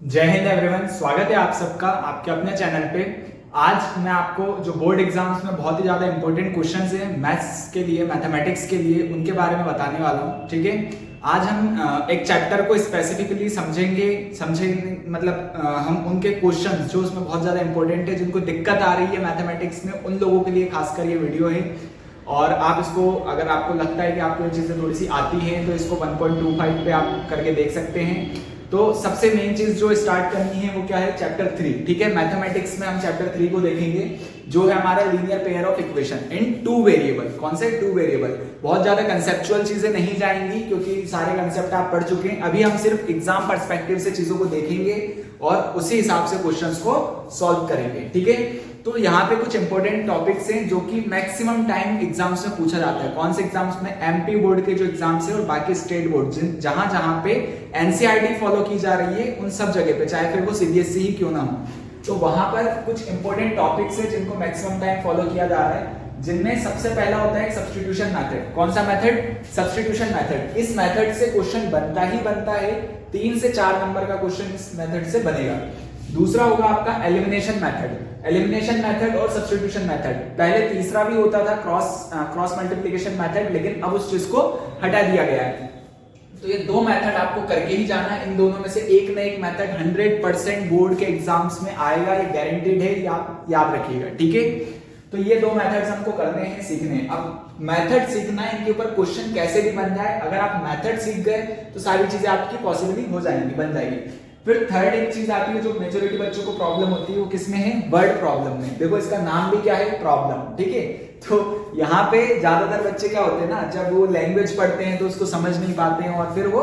जय हिंद एवरीवन, स्वागत है आप सबका आपके अपने चैनल पे। आज मैं आपको जो बोर्ड एग्जाम्स में बहुत ही ज़्यादा इंपॉर्टेंट क्वेश्चंस हैं मैथ्स के लिए, मैथमेटिक्स के लिए, उनके बारे में बताने वाला हूँ। ठीक है, आज हम एक चैप्टर को स्पेसिफिकली समझेंगे मतलब हम उनके क्वेश्चंस जो उसमें बहुत ज़्यादा इंपॉर्टेंट है, जिनको दिक्कत आ रही है मैथमेटिक्स में, उन लोगों के लिए खासकर ये वीडियो है। और आप इसको, अगर आपको लगता है कि आपको ये चीज़ें थोड़ी सी आती हैं, तो इसको 1.25 पे आप करके देख सकते हैं। तो सबसे मेन चीज जो स्टार्ट करनी है वो क्या है, चैप्टर 3। ठीक है, मैथमेटिक्स में हम चैप्टर 3 को देखेंगे, जो है हमारा linear pair of equation in two variable. कौन से टू वेरिएबल? बहुत ज्यादा कंसेप्चुअल चीजें नहीं जाएंगी क्योंकि सारे कंसेप्ट आप पढ़ चुके हैं। अभी हम सिर्फ एग्जाम पर्सपेक्टिव से चीजों को देखेंगे और उसी हिसाब से क्वेश्चंस को सॉल्व करेंगे। ठीक है, तो यहाँ पे कुछ इंपॉर्टेंट टॉपिक्स हैं जो कि मैक्सिमम टाइम एग्जाम्स में पूछा जाता है। कौन से एग्जाम्स में? एमपी बोर्ड के जो एग्जाम्स है और बाकी स्टेट बोर्ड, जहां जहां पे एनसीईआरटी फॉलो की जा रही है, उन सब जगह पे, चाहे फिर वो सीबीएसई ही क्यों ना हो, तो वहां पर कुछ इंपॉर्टेंट टॉपिक्स है जिनको मैक्सिमम टाइम फॉलो किया जा रहा है। जिनमें सबसे पहला होता है सब्स्टिट्यूशन मेथड। कौन सा मेथड? Substitution method. इस मेथड से क्वेश्चन बनता ही बनता है, 3 से 4 नंबर का क्वेश्चन इस मेथड से बनेगा। दूसरा होगा आपका एलिमिनेशन मेथड। एलिमिनेशन मेथड और सब्स्टिट्यूशन मेथड, पहले तीसरा भी होता था क्रॉस मल्टीप्लिकेशन मेथड, लेकिन अब उस चीज को हटा दिया गया है। तो ये दो मेथड आपको करके ही जाना है। इन दोनों में से एक ना एक मेथड 100% बोर्ड के एग्जाम्स में आएगा, ये गारंटीड है, याद रखिएगा। ठीक है, तो ये दो मेथड्स हमको करने हैं, सीखने हैं। अब मेथड सीखना है, इनके ऊपर क्वेश्चन कैसे भी बन जाए। अगर आप मेथड सीख गए तो सारी चीजें आपकी पॉसिबली हो जाएंगी, बन जाएगी। फिर थर्ड एक चीज आती है जो मेजॉरिटी बच्चों को प्रॉब्लम होती है, वो किसमें है? वर्ड प्रॉब्लम में। देखो इसका नाम भी क्या है? प्रॉब्लम। ठीक है, तो यहाँ पे ज्यादातर बच्चे क्या होते हैं ना, जब वो लैंग्वेज पढ़ते हैं तो उसको समझ नहीं पाते हैं और फिर वो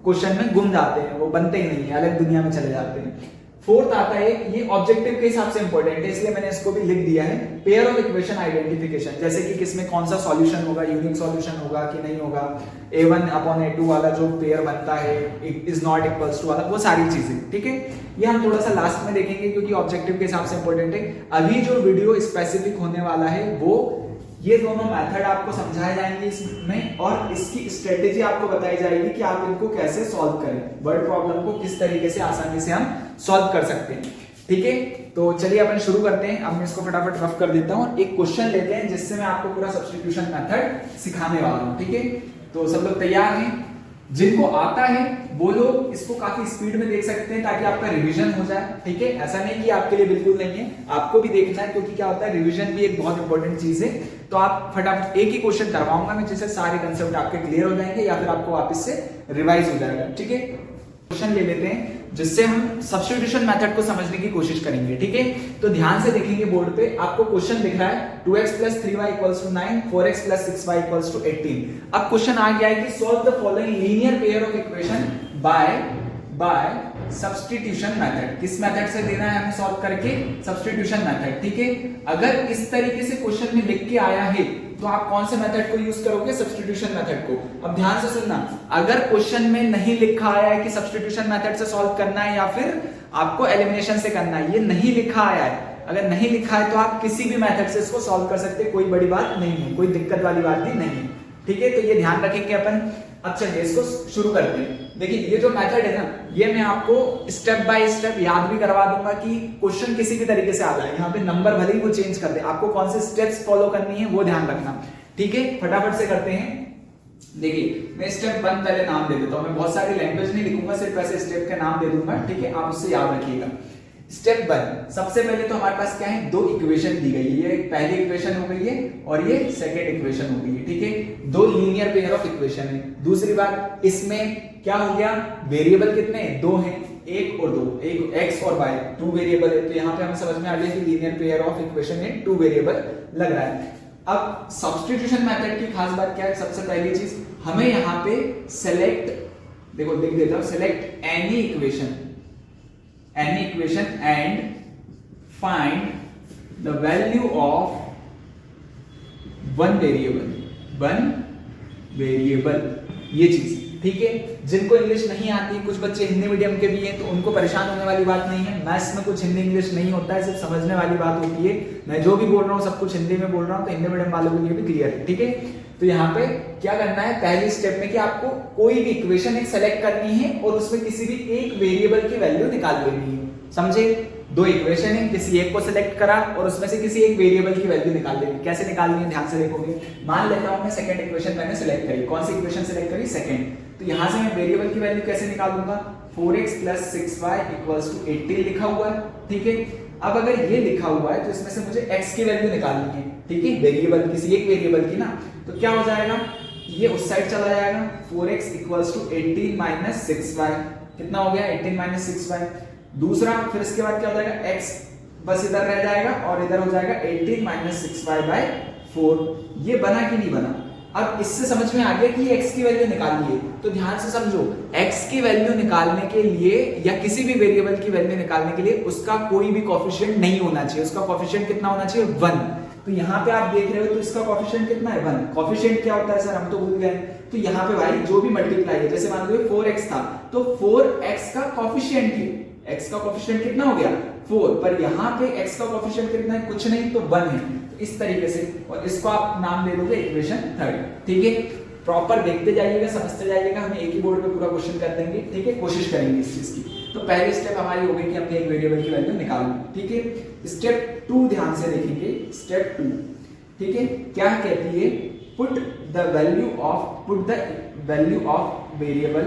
क्वेश्चन में गुम जाते हैं, वो बनते ही नहीं है, अलग दुनिया में चले जाते हैं। फोर्थ आता है, ये ऑब्जेक्टिव के हिसाब से इंपॉर्टेंट है, इसलिए मैंने इसको भी लिख दिया है, पेयर ऑफ इक्वेशन आइडेंटिफिकेशन। जैसे कि किसमें कौन सा सॉल्यूशन होगा, यूनिक सॉल्यूशन होगा कि नहीं होगा, a1/a2 वाला जो पेयर बनता है, इज नॉट इक्वल्स टू वाला, वो सारी चीजें। ठीक है, ये हम थोड़ा सा लास्ट में देखेंगे क्योंकि ऑब्जेक्टिव के हिसाब से इंपॉर्टेंट है। अभी जो वीडियो स्पेसिफिक होने वाला है वो ये दोनों मेथड आपको समझाए जाएंगे इसमें, और इसकी स्ट्रेटेजी आपको बताई जाएगी कि आप इनको कैसे सॉल्व करें, वर्ड प्रॉब्लम को किस तरीके से आसानी से हम सॉल्व कर सकते हैं। ठीक है, तो चलिए अपन शुरू करते हैं। अब मैं इसको फटाफट रफ कर देता हूं, एक क्वेश्चन लेते हैं जिससे मैं आपको पूरा सब्स्टिट्यूशन मेथड सिखाने वाला हूं। ठीक है, तो सब लोग तैयार हैं? जिनको आता है वो लोग इसको काफी स्पीड में देख सकते हैं ताकि आपका रिवीजन हो जाए। ठीक है, ऐसा नहीं कि आपके लिए बिल्कुल नहीं है, आपको भी देखना है, क्योंकि क्या होता है, रिवीजन भी एक बहुत इंपॉर्टेंट चीज है। तो आप फटाफट एक ही क्वेश्चन करवाऊंगा मैं, जिससे सारे कंसेप्ट आपके क्लियर हो जाएंगे या फिर आपको वापस से रिवाइज हो जाएगा। ठीक है, क्वेश्चन ले लेते हैं जिससे हम सब्स्टिट्यूशन मेथड को समझने की कोशिश करेंगे। ठीक है, तो ध्यान से देखेंगे, बोर्ड पे आपको क्वेश्चन दिख रहा है 2x + 3y = 9, 4x + 6y = 18। अब क्वेश्चन आ गया है कि solve the following linear pair of equation by substitution method. किस मेथड से देना है हमें सॉल्व करके? Substitution method. ठीक है, अगर इस तरीके से क्वेश्चन में लिख के आया है तो आप कौन से मेथड को यूज करोगे? सब्स्टिट्यूशन मेथड को। अब ध्यान से सुनना, अगर क्वेश्चन में नहीं लिखा आया है कि सब्स्टिट्यूशन मेथड से सॉल्व करना है या फिर आपको एलिमिनेशन से करना है, ये नहीं लिखा आया है, अगर नहीं लिखा है तो आप किसी भी मेथड से इसको सॉल्व कर सकते हैं, कोई बड़ी बात नहीं है, कोई दिक्कत वाली बात भी नहीं है। ठीक है, तो ये ध्यान रखेंगे अपन। अब चलिए इसको शुरू करते हैं। देखिए ये जो मेथड है ना, ये मैं आपको स्टेप बाय स्टेप याद भी करवा दूंगा कि क्वेश्चन किसी भी तरीके से आ जाए, यहाँ पे नंबर भले ही वो चेंज कर दे, आपको कौन से स्टेप्स फॉलो करनी है वो ध्यान रखना। ठीक है, फटाफट से करते हैं। देखिए मैं स्टेप 1 पहले नाम दे देता हूं, मैं बहुत सारी लैंग्वेज नहीं लिखूंगा, सिर्फ ऐसे स्टेप के नाम दे दूंगा। ठीक है, आप उससे याद रखिएगा। स्टेप 1, सबसे पहले तो हमारे पास क्या है, दो इक्वेशन दी गई है, ये पहली इक्वेशन हो गई है और ये सेकंड इक्वेशन हो गई है। ठीक है, दो लीनियर पेयर ऑफ इक्वेशन है। दूसरी बात, इसमें क्या हो गया, वेरिएबल कितने हैं? दो हैं, एक और दो, एक x और y, 2 वेरिएबल है। तो यहाँ पे हमें समझ में आ गया कि लीनियर पेयर ऑफ इक्वेशन है, 2 वेरिएबल लग रहा है। अब सब्स्टिट्यूशन मेथड की खास बात क्या है? सबसे पहली चीज, हमें यहाँ पे सेलेक्ट, देखो लिख देता हूं, select any equation and find the value of one variable, ये चीज। ठीक है, जिनको इंग्लिश नहीं आती, कुछ बच्चे हिंदी मीडियम के भी हैं, तो उनको परेशान होने वाली बात नहीं है। मैथ्स में कुछ हिंदी इंग्लिश नहीं होता है, सिर्फ समझने वाली बात होती है। मैं जो भी बोल रहा हूँ सब कुछ हिंदी में बोल रहा हूँ, तो हिंदी मीडियम वालों के लिए भी क्लियर है। ठीक है, तो यहाँ पे क्या करना है पहली स्टेप में कि आपको कोई भी इक्वेशन एक सेलेक्ट करनी है और उसमें किसी भी एक वेरिएबल की वैल्यू निकाल लेनी है। समझे? दो इक्वेशन है, किसी एक को सिलेक्ट करा और उसमें से किसी एक वेरिएबल की वैल्यू निकाल लेनी। कैसे निकालनी है ध्यान से देखोगे। मान लेता हूं मैं सेकंड इक्वेशन मैंने सिलेक्ट करी। कौन सी इक्वेशन सिलेक्ट करी? सेकंड। तो यहां से मैं वेरिएबल की वैल्यू कैसे निकालूंगा? 4x + 6y = 18 लिखा हुआ है, ठीक है। अब अगर ये लिखा हुआ है तो इसमें से मुझे x की वैल्यू निकालनी है, ठीक है, वेरिएबल किसी एक वेरिएबल की ना। तो क्या हो जाएगा, ये उस साइड चला जाएगा। 4x = 18 - 6y कितना हो गया? 18 - 6y। दूसरा फिर इसके बाद क्या हो जाएगा? x बस इधर रह जाएगा और इधर हो जाएगा 18 - 6y/4। ये बना कि नहीं बना? अब इससे समझ में आ गया कि ये x की वैल्यू निकालनी है। तो ध्यान से समझो, x की वैल्यू निकालने के लिए या किसी भी वेरिएबल की वैल्यू निकालने के लिए उसका कोई भी कोएफिशिएंट नहीं होना चाहिए। उसका कोएफिशिएंट कितना होना चाहिए? 1। तो यहाँ पे आप देख रहे हो तो इसका कोएफिशिएंट कितना है? 1। कोएफिशिएंट क्या होता है सर, हम तो भूल गए। तो यहाँ पे भाई जो भी मल्टीप्लाई है, जैसे मान लो 4x था तो 4x का कोएफिशिएंट है, x का कोएफिशिएंट कितना हो गया? 4। पर यहाँ पे x का कोएफिशिएंट कितना है? कुछ नहीं, तो 1 है। तो इस तरीके से, और इसको आप नाम दे दोगे इक्वेशन 3, ठीक है। प्रॉपर देखते जाइएगा, समझते जाइएगा, हम एक ही बोर्ड पे पूरा क्वेश्चन कर देंगे, ठीक है। कोशिश करेंगे इस चीज की। तो पहली स्टेप हमारी हो गई कि हमने एक वेरिएबल की वैल्यू निकालनी, ठीक है। स्टेप 2 ध्यान से देखेंगे। स्टेप 2, ठीक है, क्या कहती है? Put the value of variable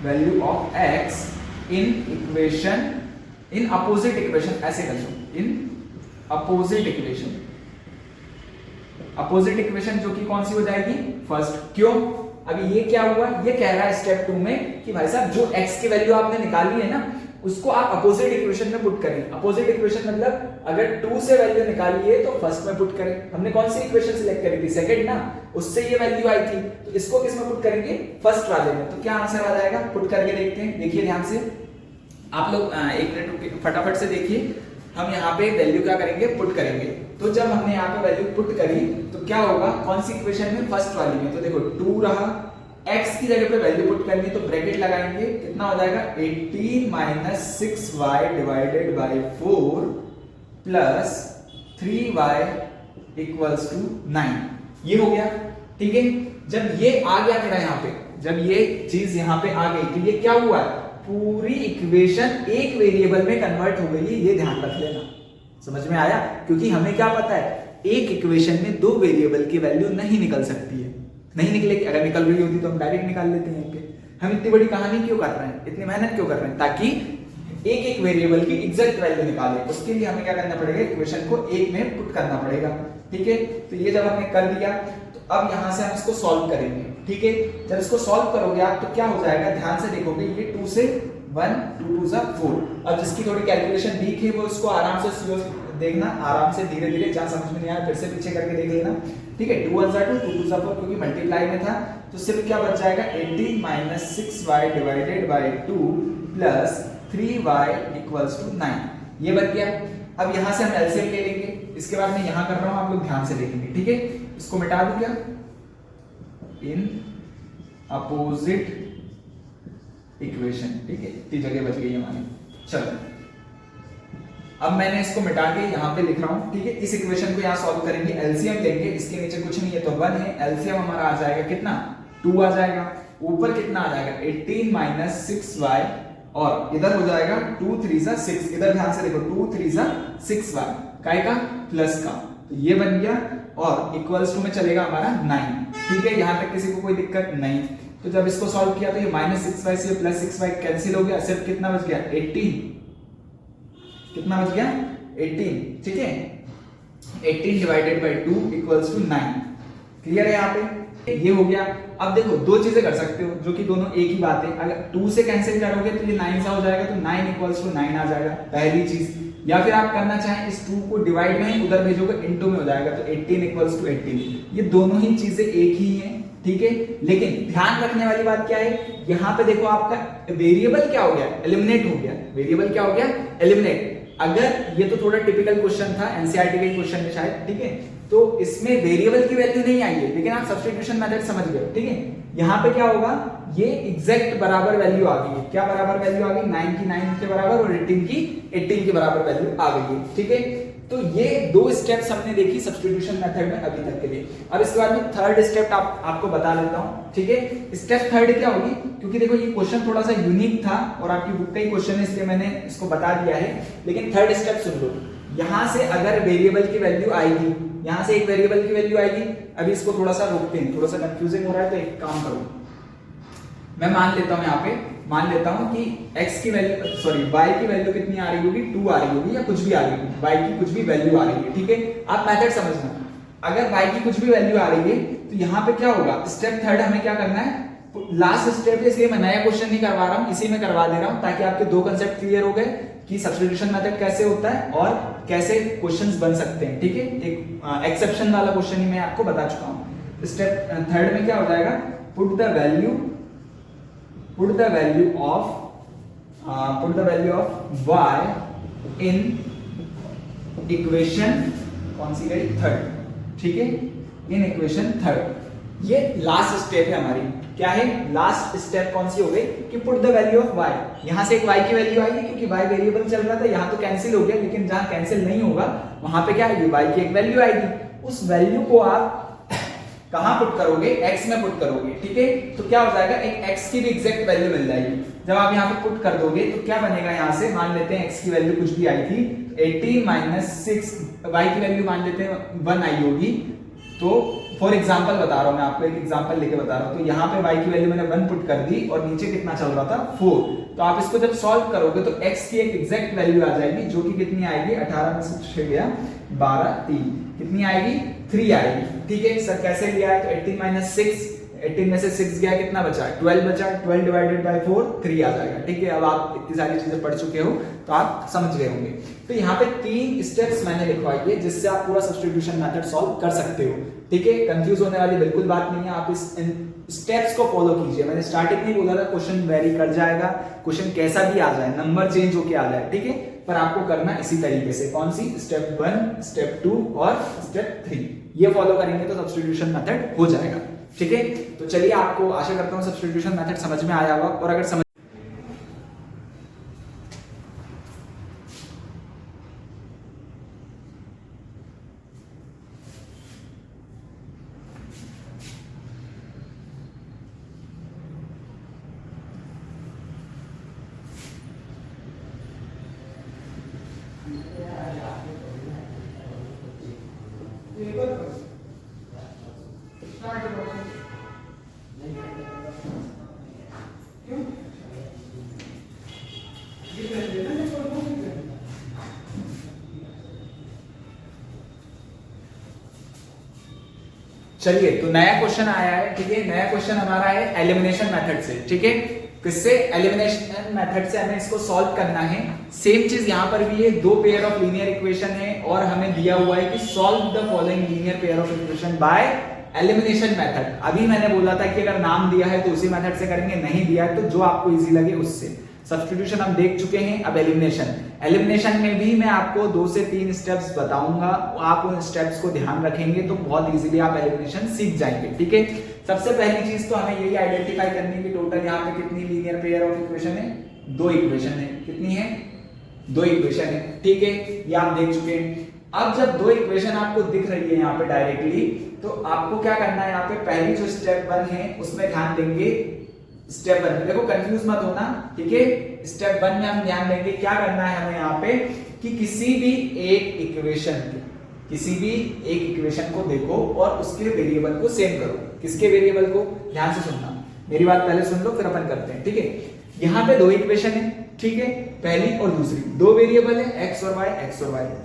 value of x in equation, in opposite equation. ऐसे कर लो, in opposite equation. Opposite equation जो कि कौन सी हो जाएगी? फर्स्ट। क्यों? अभी ये क्या हुआ, ये कह रहा है स्टेप 2 में कि भाई साहब जो x की वैल्यू आपने निकाली है ना, उसको आप अपोजिट इक्वेशन में पुट करें। अपोजिट इक्वेशन मतलब अगर 2 से वैल्यू निकाली है तो फर्स्ट में पुट करें। हमने कौन सी इक्वेशन सिलेक्ट करी थी? सेकंड ना, उससे ये वैल्यू आई थी, तो इसको किस में पुट करेंगे? फर्स्ट वाले में। तो क्या आंसर आ जाएगा? पुट करके देखते हैं। देखिए ध्यान से आप लोग, एक मिनट फटाफट से देखिए। हम यहाँ पे वैल्यू क्या करेंगे? पुट करेंगे। तो जब हमने यहाँ पे वैल्यू पुट करी तो क्या होगा? कौन सी इक्वेशन में? फर्स्ट वाली में। तो देखो 2 रहा, x की जगह पे वैल्यू पुट करनी है तो ब्रैकेट लगाएंगे, कितना हो जाएगा? 18 - 6y / 4 प्लस 3y = 9। ये हो गया, ठीक है। जब ये आ गया मेरा यहाँ पे, जब ये चीज यहाँ पे आ गई तो ये क्या हुआ? पूरी इक्वेशन एक वेरिएबल में कन्वर्ट हो गई है। ये ध्यान रख लेना। समझ में आया? क्योंकि हमें क्या पता है, एक इक्वेशन में दो वेरिएबल की वैल्यू नहीं निकल सकती है। नहीं निकलेगी। अगर निकल रही होती तो हम डायरेक्ट निकाल लेते हैं। पे हम इतनी बड़ी कहानी क्यों कर रहे हैं, इतनी मेहनत क्यों कर रहे हैं? ताकि एक एक वेरिएबल की एग्जैक्ट वैल्यू निकालें। उसके लिए हमें क्या करना पड़ेगा? इक्वेशन को एक में पुट करना पड़ेगा, ठीक है। तो ये जब हमने कर दिया तो अब यहां से हम इसको सॉल्व करेंगे, ठीक है। जब इसको सॉल्व करोगे आप तो क्या हो जाएगा? ध्यान से देखोगे, ये 2 से 1, 2 2 4। अब जिसकी थोड़ी कैलकुलेशन वीक है वो इसको आराम से देखना, आराम से धीरे धीरे, जहां समझ में नहीं आया फिर से पीछे करके देख लेना, ठीक है। 2 1 2, 2 2 4, क्योंकि मल्टीप्लाई में था तो सिर्फ क्या बच जाएगा? 18 - 6y / 2 प्लस 3y = 9। ये बच गया। अब यहां से हम एलसीएम ले लेंगे। इसके बाद मैं यहां कर रहा हूं, आप लोग ध्यान से देखेंगे, ठीक है। इसको मिटा दूं क्या? इन अपोजिट इक्वेशन, ठीक है। इतनी जगह बच गई हमारी। चलो अब मैंने इसको मिटा के यहाँ पे लिख रहा हूँ, ठीक है। इस इक्वेशन को यहाँ सॉल्व करेंगे, एलसीएम लेंगे। इसके नीचे कुछ नहीं है तो 1 है। एलसीएम हमारा आ जाएगा कितना? 2 आ जाएगा। ऊपर कितना आ जाएगा? 18 - 6y, और इधर हो जाएगा 2 3 6। इधर ध्यान से देखो, 2 3 6y, काय का? प्लस का। तो ये बन गया और इक्वल्स टू में चलेगा हमारा 9, ठीक है। यहाँ तक किसी को कोई दिक्कत नहीं। तो जब इसको सॉल्व किया तो ये -6y से +6y कैंसिल हो गया। सिर्फ कितना बच गया? 18। कितना बच गया? 18, ठीक है। 18 / 2 = 9। क्लियर है यहाँ पे? ये हो गया। अब देखो दो चीजें कर सकते हो जो कि दोनों एक ही बात है। अगर 2 से कैंसिल करोगे तो ये 9 सा हो जाएगा, तो 9 = 9 आ जाएगा, पहली चीज। या फिर आप करना चाहें इस 2 को डिवाइड में उधर भेजोगे, इनटू में हो जाएगा, तो 18 = 18। ये दोनों ही चीजें एक ही हैं, ठीक है। लेकिन ध्यान रखने वाली बात क्या है, यहाँ पे देखो आपका वेरिएबल क्या हो गया? एलिमिनेट हो गया। वेरिएबल क्या हो गया? एलिमिनेट। अगर ये तो थोड़ा टिपिकल क्वेश्चन था, एनसीईआरटी के क्वेश्चन में शायद, ठीक है। तो इसमें वेरिएबल की वैल्यू नहीं आई है, लेकिन आप सब्स्टिट्यूशन मेथड समझ गए, ठीक है। यहाँ पे क्या होगा? ये एग्जैक्ट बराबर वैल्यू आ गई है। क्या बराबर वैल्यू आ गई? 9 की 9 के बराबर और 18 की 18 के बराबर वैल्यू आ गई है, ठीक है। तो ये दो स्टेप्स हमने देखी सब्स्टिट्यूशन मेथड में अभी तक के लिए। अब इसके बाद में थर्ड स्टेप आपको बता देता हूं, ठीक है। स्टेप थर्ड क्या होगी, क्योंकि देखो ये क्वेश्चन थोड़ा सा यूनिक था और आपकी बुक का ही क्वेश्चन है इसलिए मैंने इसको बता दिया है, लेकिन थर्ड स्टेप सुन लो। यहां से अगर वेरिएबल की वैल्यू आएगी, यहां से एक वेरिएबल की वैल्यू आएगी, अभी इसको थोड़ा सा रोकते हैं, थोड़ा सा कंफ्यूजिंग हो रहा है, तो एक काम करो, मैं मान लेता हूं, यहाँ पे मान लेता हूं कि x की वैल्यू सॉरी y की वैल्यू कितनी आ रही होगी, 2 आ रही होगी या कुछ भी आ रही होगी, y की कुछ भी वैल्यू आ रही है, ठीक है। आप मेथड समझना, अगर y की कुछ भी वैल्यू आ रही है तो यहाँ पे क्या होगा, स्टेप थर्ड हमें क्या करना है, लास्ट स्टेप इसलिए मैं नया क्वेश्चन नहीं करवा रहा हूँ, इसी में करवा दे रहा हूँ ताकि आपके दो कंसेप्ट क्लियर हो गए कि सब्स्टिट्यूशन मेथड कैसे होता है और कैसे क्वेश्चंस बन सकते हैं, ठीक है। एक एक्सेप्शन वाला क्वेश्चन ही मैं आपको बता चुका हूँ। स्टेप थर्ड में क्या हो जाएगा, put the value of y in equation कौन सी गई, थर्ड, ठीक है, इन इक्वेशन थर्ड। ये लास्ट स्टेप है हमारी, क्या है लास्ट स्टेप, कौन सी हो गई कि put the value of y, यहां से एक y की वैल्यू आएगी क्योंकि y वेरिएबल चल रहा था, यहां तो कैंसिल हो गया, लेकिन जहां कैंसिल नहीं होगा वहां पे क्या आएगी, y की एक वैल्यू आएगी, उस वैल्यू को आप कहां पुट करोगे, x में पुट करोगे, ठीक है। तो क्या हो जाएगा, एक x की भी एग्जैक्ट वैल्यू मिल जाएगी। जब आप यहां पे पुट कर दोगे तो क्या बनेगा, यहां से मान लेते हैं x की वैल्यू कुछ भी आई थी, 80 माइनस 6, y की वैल्यू मान लेते हैं 1 आई होगी, तो फॉर एग्जांपल बता रहा हूं मैं आपको, एक एग्जांपल लेके बता रहा हूं, तो यहां पे y की वैल्यू मैंने 1 पुट कर दी और नीचे कितना चल रहा था 4, तो आप इसको जब सॉल्व करोगे तो x की एक एग्जैक्ट वैल्यू आ जाएगी जो कि कितनी आएगी, 18 में से 6 गया 12, 3 कितनी आएगी, 3 आएगी, ठीक है। सर कैसे लिया है, तो 18 माइनस 6, 18 में से 6 गया, कितना बचा, 12 बचा, 12 डिवाइडेड बाय 4 3 आ जाएगा, ठीक है। अब आप इतनी सारी चीजें पढ़ चुके हो तो आप समझ गए होंगे। तो यहाँ पे 3 स्टेप्स मैंने लिखवाई है जिससे आप पूरा सब्स्टिट्यूशन मेथड सॉल्व कर सकते हो, ठीक है। कंफ्यूज होने वाली बिल्कुल बात नहीं है, आप इस स्टेप्स को फॉलो कीजिए। मैंने स्टार्टिंग में बोला था क्वेश्चन वेरी कर जाएगा, क्वेश्चन कैसा भी आ जाए, नंबर चेंज होके आ जाए, ठीक है, पर आपको करना इसी तरीके से, कौन सी, स्टेप 1, स्टेप 2 और स्टेप 3, ये फॉलो करेंगे तो सब्स्टिट्यूशन मेथड हो जाएगा, ठीक है। तो चलिए, आपको आशा करता हूं सब्स्टिट्यूशन मेथड समझ में आया होगा, और अगर समझ चलिए, तो नया क्वेश्चन आया है, ठीक है। नया क्वेश्चन हमारा है एलिमिनेशन मेथड से, ठीक है। किससे, एलिमिनेशन मेथड से हमें इसको सॉल्व करना है। सेम चीज यहां पर भी है, दो पेयर ऑफ लीनियर इक्वेशन है और हमें दिया हुआ है कि solve the following linear pair of equation by elimination method. अभी मैंने बोला था कि अगर नाम दिया है तो उसी मेथड से करेंगे, नहीं दिया है तो जो आपको इजी लगे उससे। सब्स्टिट्यूशन हम देख चुके हैं, अब एलिमिनेशन में भी मैं आपको 2 से 3 स्टेप्स बताऊंगा, आप उन स्टेप्स को ध्यान रखेंगे तो बहुत इजीली आप एलिमिनेशन सीख जाएंगे, ठीक है। सबसे पहली चीज तो हमें यही आइडेंटिफाई करनी है, टोटल यहाँ पे कितनी लीनियर पेयर ऑफ इक्वेशन है, 2 इक्वेशन है, कितनी है, 2 इक्वेशन है, ठीक है, ये आप देख चुके हैं। अब जब 2 इक्वेशन आपको दिख रही है यहाँ पे डायरेक्टली, तो आपको क्या करना है, यहाँ पे पहली जो स्टेप 1 है उसमें ध्यान देंगे। स्टेप 1 देखो, कंफ्यूज मत होना, ठीक है। स्टेप 1 में हम ध्यान देंगे, क्या करना है हमें यहाँ पे कि किसी भी एक इक्वेशन को देखो और उसके वेरिएबल को सेम करो। किसके वेरिएबल को, ध्यान से सुनना, मेरी बात पहले सुन लो फिर अपन करते हैं, ठीक है। यहाँ पे 2 इक्वेशन है, ठीक है, पहली और दूसरी, 2 वेरिएबल है x और y,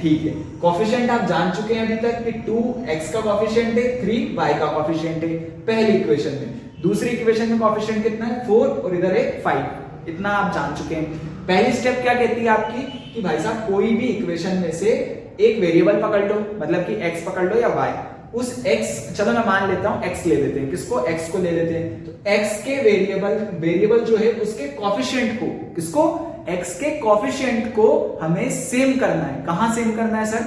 ठीक है। कोफिशिएंट आप जान चुके हैं अभी तक कि 2x का कोफिशिएंट है, 3y का कोफिशिएंट है पहली इक्वेशन में। दूसरी इक्वेशन में कोफिशिएंट कितना है, 4 और इधर है 5, इतना आप जान चुके हैं। पहली स्टेप क्या कहती है आपकी कि भाई साहब कोई भी इक्वेशन में से एक वेरिएबल पकड़ लो, मतलब कि x पकड़ लो या y, उस x, चलो मैं मान लेता हूं x ले लेते हैं, किसको, x को ले लेते हैं। तो x के वेरिएबल जो है उसके कोफिशिएंट को, किसको, x के कोफिशिएंट को हमें सेम करना है। कहां सेम करना है सर,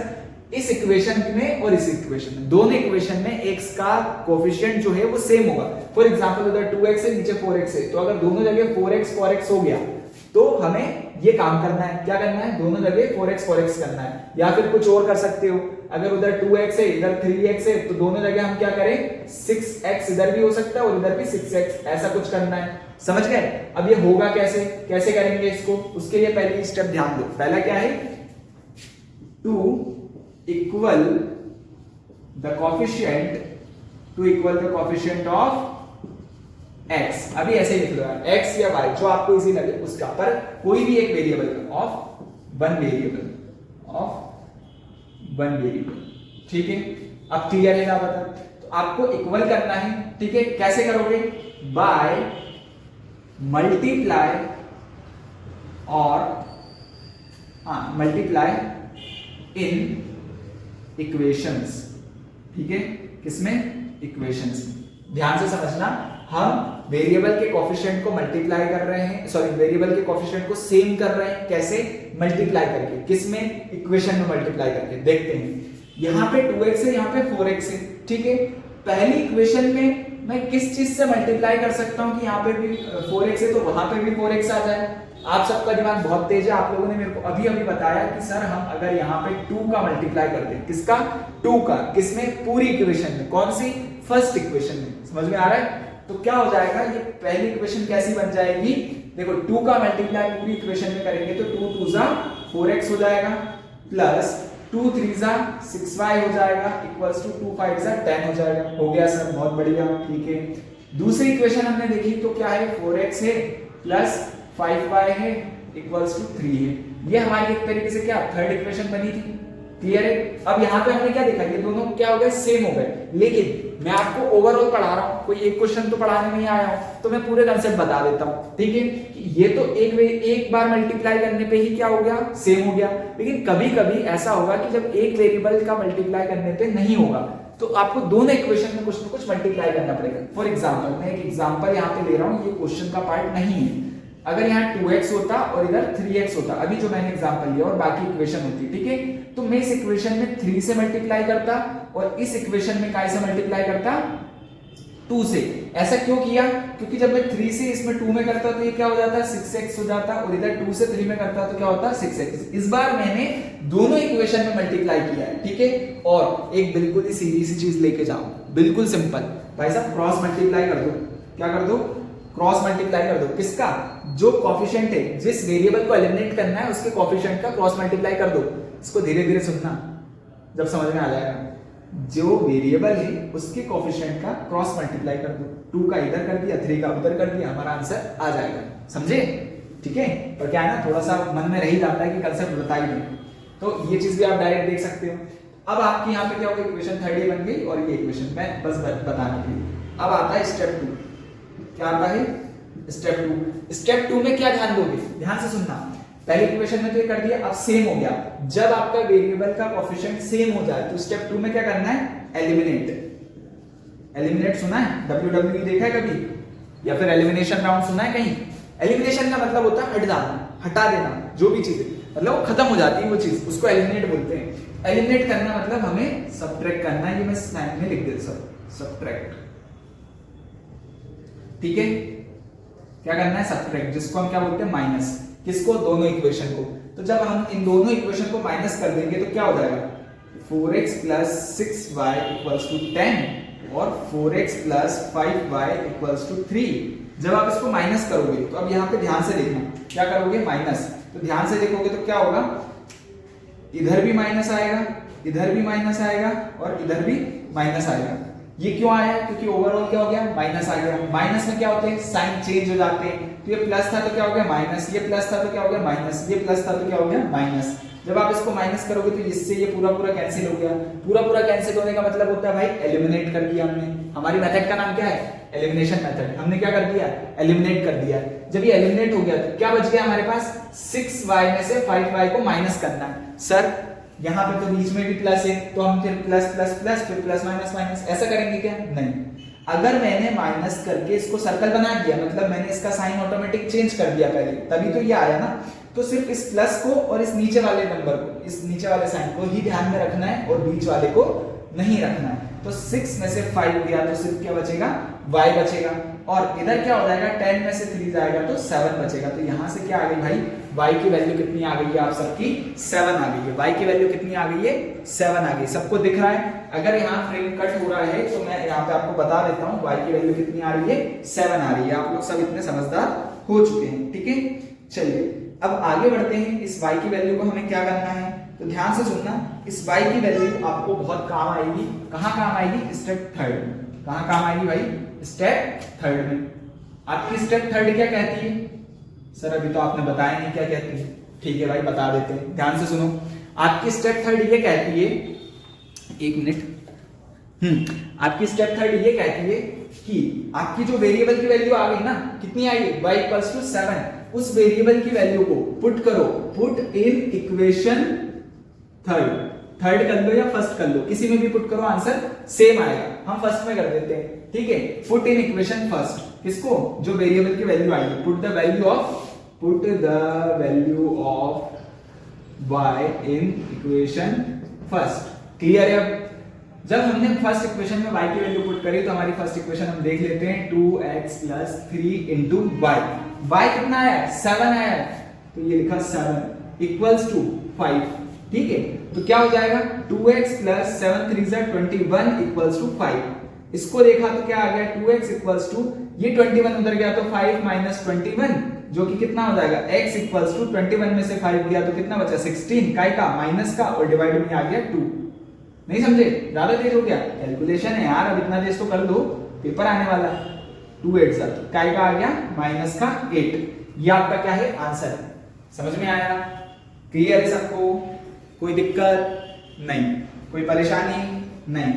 इस इक्वेशन में और इस इक्वेशन में, दोनों इक्वेशन में x का कोफिशिएंट जो है वो सेम होगा। फॉर एग्जांपल उधर 2x है, नीचे 4x है, तो अगर दोनों जगह 4x 4x हो गया तो हमें ये काम करना है, क्या करना है, दोनों जगह 4x करना है। या फिर कुछ और कर सकते हो, अगर उधर 2x है इधर 3x है तो दोनों जगह हम क्या करें, 6x इधर भी हो सकता है और इधर भी 6x, ऐसा कुछ करना है। समझ गए? अब ये होगा कैसे, कैसे करेंगे इसको, उसके लिए पहली स्टेप ध्यान दो। पहला क्या है, to equal the coefficient of x। अभी ऐसे ही लिख लो यार, x या y जो आपको इजी लगे उसका, पर कोई भी एक वेरिएबल ऑफ वन वेरिएबल, ठीक है। अब क्लियर है ना, बता, तो आपको इक्वल करना है, ठीक है। कैसे करोगे, बाय मल्टीप्लाई इन इक्वेशंस, ठीक है। किसमें, इक्वेशंस में। ध्यान से समझना, हम वेरिएबल के कोफिशिएंट को मल्टीप्लाई कर रहे हैं, सॉरी वेरिएबल के कोफिशिएंट को सेम कर रहे हैं, कैसे, मल्टीप्लाई करके। किसमें, इक्वेशन में मल्टीप्लाई करके। देखते हैं, यहाँ पे 2x है, यहाँ पे 4x है, ठीक है। पहली इक्वेशन में मैं किस चीज से मल्टीप्लाई कर सकता हूँ कि यहाँ पे भी 4x है तो वहां पे भी 4x आ जाए। आप सबका दिमाग बहुत तेज है, आप लोगों ने मेरे को अभी अभी बताया कि सर हम अगर यहाँ पे 2 का मल्टीप्लाई करते हैं, किसका, 2 का, किसमें, पूरी इक्वेशन में। कौन सी, फर्स्ट इक्वेशन में। समझ में आ रहा है? तो क्या हो जाएगा, ये पहली इक्वेशन कैसी बन जाएगी, देखो 2 का मल्टीप्लाई पूरी इक्वेशन में करेंगे तो 2 2 जा 4x हो जाएगा, प्लस 2 3 जा 6y हो जाएगा, इक्वल्स टू 2 5 जा 10 हो जाएगा। हो गया सर, बहुत बढ़िया, ठीक है। दूसरी इक्वेशन हमने देखी तो क्या है, 4x है प्लस 5y है इक्वल्स टू 3 है। ये हमारी एक तरीके से क्या, थर्ड इक्वेशन बनी थी। क्लियर है? अब यहाँ पे हमने क्या देखा, ये दोनों क्या हो गए, सेम हो गए। लेकिन मैं आपको ओवरऑल पढ़ा रहा हूँ, कोई एक क्वेश्चन तो पढ़ाने नहीं आया हूँ, तो मैं पूरे कंसेप्ट बता देता हूँ, ठीक है। ये तो एक बार मल्टीप्लाई करने पे ही क्या हो गया, सेम हो गया। लेकिन कभी कभी ऐसा होगा कि जब एक वेरिएबल का मल्टीप्लाई करने पे नहीं होगा तो आपको दोनों इक्वेशन में कुछ ना कुछ मल्टीप्लाई करना पड़ेगा। फॉर एग्जाम्पल, मैं एक एग्जाम्पल यहाँ पे ले रहा हूँ, ये क्वेश्चन का पार्ट नहीं है। अगर यहाँ 2x होता और इधर 3x होता, अभी जो मैंने एग्जांपल लिया, और बाकी इक्वेशन होती, ठीक है, तो मैं इस इक्वेशन में 3 से मल्टीप्लाई करता और इस इक्वेशन में काय से मल्टीप्लाई करता, 2 से। ऐसा क्यों किया, क्योंकि जब मैं 3 से इसमें 2 में करता तो ये क्या हो जाता, 6x हो जाता, और इधर 2 से 3 में करता तो क्या होता, 6x। इस बार मैंने दोनों इक्वेशन में मल्टीप्लाई किया है, ठीक है। और एक बिल्कुल ही सीधी सी चीज लेके जाओ, बिल्कुल सिंपल, भाई साहब क्रॉस मल्टीप्लाई कर दो। क्या कर दो, क्रॉस मल्टीप्लाई कर दो। किसका, जो कोफिशिएंट है, जिस वेरिएबल को एलिमिनेट करना है उसके कोफिशिएंट का क्रॉस मल्टीप्लाई कर दो। इसको धीरे धीरे सुनना, जब समझ में आ जाएगा। जो वेरिएबल है उसके कोफिशिएंट का क्रॉस मल्टीप्लाई कर दो। 2 का इधर कर दिया, 3 का उधर कर दिया, हमारा आंसर आ जाएगा। समझे? ठीक है। और क्या है ना, थोड़ा सा मन में रह ही जाता है कि कंसेप्ट बता ही नहीं, तो ये चीज भी आप डायरेक्ट देख सकते हो। अब आपकी यहाँ पे क्या होगा, इक्वेशन 30 बन गई, और ये इक्वेशन मैं बस बताने के लिए। अब आता है स्टेप 2। क्या आता है, स्टेप 2। स्टेप 2 में क्या ध्यान दोगे, ध्यान से सुनना। पहली इक्वेशन में तो ये कर दिया, अब सेम हो गया। जब आपका वेरिएबल का कोफिशिएंट सेम हो जाए तो स्टेप 2 में क्या करना है, एलिमिनेट। एलिमिनेट सुना है, WWE देखा है कभी, या फिर एलिमिनेशन राउंड सुना है कहीं। एलिमिनेशन का मतलब होता है हट जाना, हटा देना, जो भी चीज है, मतलब वो खत्म हो जाती है वो चीज, उसको एलिमिनेट बोलते हैं। एलिमिनेट करना मतलब हमें सबट्रैक्ट करना है, ये मैं स्लाइड में लिख देता हूं, सबट्रैक्ट, ठीक है। क्या करना है, सबट्रैक्ट, जिसको हम क्या बोलते हैं, माइनस। किसको, दोनों इक्वेशन को। तो जब हम इन दोनों इक्वेशन को माइनस कर देंगे तो क्या हो जाएगा, 4x plus 6y equals to 10 और 4x plus 5y equals to 3। जब आप इसको माइनस करोगे तो अब यहाँ पे ध्यान से देखना, क्या करोगे, माइनस। तो ध्यान से देखोगे तो क्या होगा, इधर भी माइनस आएगा, इधर भी माइनस आएगा और इधर भी माइनस आएगा। ये क्यों आया, क्योंकि ओवरऑल क्या हो गया, माइनस आ गया। माइनस में क्या होते हैं, साइन चेंज हो जाते हैं। तो ये प्लस था तो क्या हो गया, माइनस, ये प्लस था तो क्या हो गया, माइनस, ये प्लस था तो क्या हो गया, माइनस। जब आप इसको माइनस करोगे तो इससे ये पूरा पूरा कैंसिल हो गया। पूरा पूरा कैंसिल होने का मतलब होता है भाई एलिमिनेट कर दिया हमने। हमारी मेथड का नाम क्या है, एलिमिनेशन मेथड। हमने क्या कर दिया, एलिमिनेट कर दिया। जब ये एलिमिनेट हो गया तो क्या बच गया हमारे पास, 6y में से 5y को माइनस करना है। सर यहाँ पे तो बीच में भी प्लस है, तो हम फिर प्लस प्लस प्लस फिर प्लस माइनस माइनस ऐसा करेंगे क्या, नहीं। अगर मैंने माइनस करके इसको सर्कल बना दिया, मतलब मैंने इसका साइन ऑटोमेटिक चेंज कर दिया पहले, तभी तो ये आया ना। तो सिर्फ इस प्लस को और इस नीचे वाले नंबर को, इस नीचे वाले साइन को ही ध्यान में रखना है और बीच वाले को नहीं रखना है। तो 6 में से 5 गया तो सिर्फ क्या बचेगा, y बचेगा। और इधर क्या हो जाएगा 10 में से 3 जाएगा तो 7 बचेगा। तो यहाँ से क्या आ गई भाई, y की वैल्यू कितनी आ गई है आप सबकी 7 आ गई है। y की वैल्यू कितनी आ गई है 7 आ गई। सबको दिख रहा है? अगर यहाँ फ्रेम कट हो रहा है तो मैं यहाँ पे आपको बता देता हूँ y की वैल्यू कितनी आ रही है 7 आ रही है। आप लोग सब इतने समझदार हो चुके हैं, ठीक है। चलिए अब आगे बढ़ते हैं। इस y की वैल्यू को हमें क्या करना है, तो ध्यान से सुनना। इस y की वैल्यू आपको बहुत काम आएगी। कहाँ काम आएगी? स्टेप थर्ड में। कहाँ काम आएगी भाई? स्टेप थर्ड में। आपकी स्टेप थर्ड क्या कहती है? सर अभी तो आपने बताया नहीं क्या कहती है। ठीक है भाई, बता देते हैं, ध्यान से सुनो। आपकी स्टेप थर्ड ये कहती है, एक मिनट, आपकी स्टेप थर्ड ये कहती है कि आपकी जो वेरिएबल की वैल्यू आ गई ना, कितनी आई y इक्वल्स टू 7, उस वेरिएबल की वैल्यू को पुट करो, put in equation third. Third कर लो या फर्स्ट कर लो, किसी में भी पुट करो, आंसर सेम आएगा। हम फर्स्ट में कर देते हैं, ठीक है। पुट इन इक्वेशन फर्स्ट, किसको? जो वेरिएबल की वैल्यू आई है। Put the value of y in equation first. Clear है? अब जब हमने फर्स्ट इक्वेशन में y की वैल्यू पुट करी तो हमारी फर्स्ट इक्वेशन हम देख लेते हैं, 2x + 3 × y। y कितना आया? 7 आया, तो ये लिखा 7 इक्वल्स टू 5, ठीक है। तो क्या हो जाएगा? 2x + 7 × 3 = 21 equals to 5। इसको देखा तो क्या आ गया? 2x इक्वल्स टू, ये 21 उधर गया तो 5 - 21, जो कि कितना हो जाएगा? x इक्वल्स टू 21 में से 5 गया तो कितना बचा? 16, काय का? माइनस का, और डिवाइड में आ गया 2। नहीं समझे? ज्यादा तेज हो गया? कैलकुलेशन है यार, अब इतना तेज तो कर दो, पेपर आने वाला। 2 8 काय का आ गया? माइनस का 8। ये आपका क्या है? आंसर है। समझ में आया? क्लियर है सबको? कोई दिक्कत नहीं, कोई परेशानी नहीं,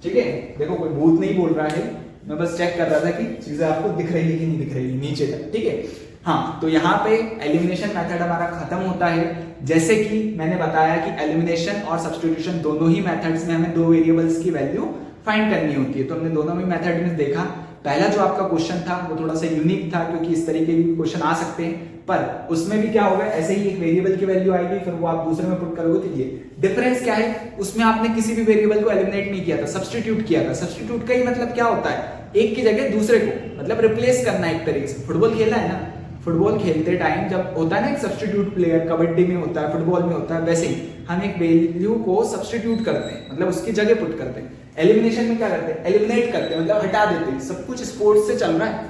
ठीक है। देखो कोई भूत नहीं बोल रहा है, मैं बस चेक कर रहा था कि चीजें आपको दिख रही है कि नहीं दिख रही है नीचे तक, ठीक है। हाँ, तो यहाँ पे एलिमिनेशन मेथड हमारा खत्म होता है। जैसे कि मैंने बताया कि एलिमिनेशन और सब्स्टिट्यूशन दोनों ही मेथड्स में हमें दो वेरिएबल्स की वैल्यू फाइंड करनी होती है। तो हमने दोनों ही मेथड में देखा। पहला जो आपका क्वेश्चन था वो थोड़ा सा यूनिक था, क्योंकि इस तरीके के क्वेश्चन आ सकते हैं, पर उसमें भी क्या होगा, ऐसे ही एक वेरिएबल की वैल्यू आएगी, फिर वो आप दूसरे में पुट करोगे तो ये डिफरेंस क्या है, उसमें आपने किसी भी वेरिएबल को एलिमिनेट नहीं किया था, सब्स्टिट्यूट किया था। सब्स्टिट्यूट का ही मतलब क्या होता है? एक की जगह दूसरे को मतलब रिप्लेस करना एक तरीके से। फुटबॉल खेला है ना, फुटबॉल खेलते टाइम जब होता है ना एक सब्स्टिट्यूट प्लेयर, कबड्डी में होता है, फुटबॉल में होता है, वैसे ही हम एक वैल्यू को सब्स्टिट्यूट करते हैं, मतलब उसकी जगह पुट करते हैं। एलिमिनेशन में क्या करते हैं? एलिमिनेट करते हैं, मतलब हटा देते हैं। सब कुछ स्पोर्ट्स से चल रहा है,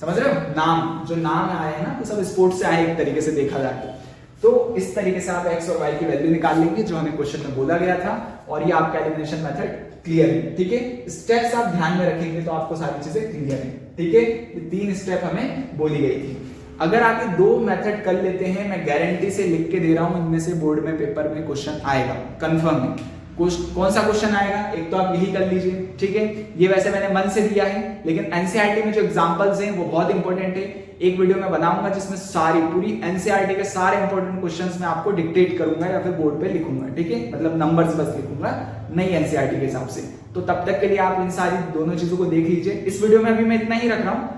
समझ रहे हो? नाम जो नाम आए हैं ना, वो सब स्पोर्ट्स से आए एक तरीके से देखा जाए तो इस तरीके से आप x और y की वैल्यू निकाल लेंगे जो हमें क्वेश्चन में बोला गया था, और ये आपका एलिमिनेशन मेथड क्लियर है, ठीक है। स्टेप्स आप ध्यान में रखेंगे तो आपको सारी चीजें क्लियर है, ठीक है। ये 3 स्टेप हमें बोली गई थी। अगर आप ये 2 मेथड कर लेते हैं, मैं गारंटी से लिख के दे रहा हूं, इनमें से बोर्ड में पेपर में क्वेश्चन आएगा, कंफर्म है। कौन सा क्वेश्चन आएगा? एक तो आप यही कर लीजिए, ठीक है। ये वैसे मैंने मन से दिया है, लेकिन एनसीईआरटी में जो एग्जांपल्स हैं वो बहुत इंपॉर्टेंट है। एक वीडियो में बनाऊंगा जिसमें सारी पूरी एनसीईआरटी के सारे इंपॉर्टेंट क्वेश्चंस मैं आपको डिक्टेट करूंगा या फिर बोर्ड पे लिखूंगा, ठीक है। मतलब नंबर्स बस लिखूंगा, नई एनसीईआरटी के हिसाब से। तो तब तक के लिए आप इन सारी दोनों चीजों को देख लीजिए। इस वीडियो में अभी मैं इतना ही रख रहा हूँ।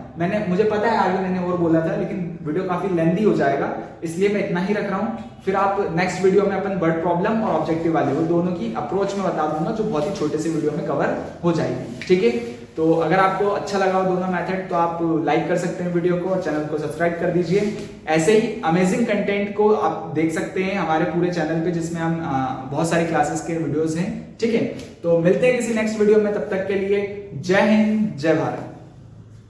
मुझे पता है आगे मैंने और बोला था, लेकिन वीडियो काफी लेंथी हो जाएगा, इसलिए मैं इतना ही रख रहा हूँ। फिर आप नेक्स्ट वीडियो में अपन वर्ड प्रॉब्लम और ऑब्जेक्टिव वाले वो दोनों की अप्रोच में बता दूंगा, जो बहुत ही छोटे से वीडियो में कवर हो जाएगी, ठीक है। तो अगर आपको अच्छा लगा हो दोनों मेथड तो आप लाइक कर सकते हैं वीडियो को, और चैनल को सब्सक्राइब कर दीजिए। ऐसे ही अमेजिंग कंटेंट को आप देख सकते हैं हमारे पूरे चैनल पे, जिसमें हम बहुत सारी क्लासेस के वीडियोस हैं, ठीक है। तो मिलते हैं किसी नेक्स्ट वीडियो में, तब तक के लिए जय हिंद, जय भारत।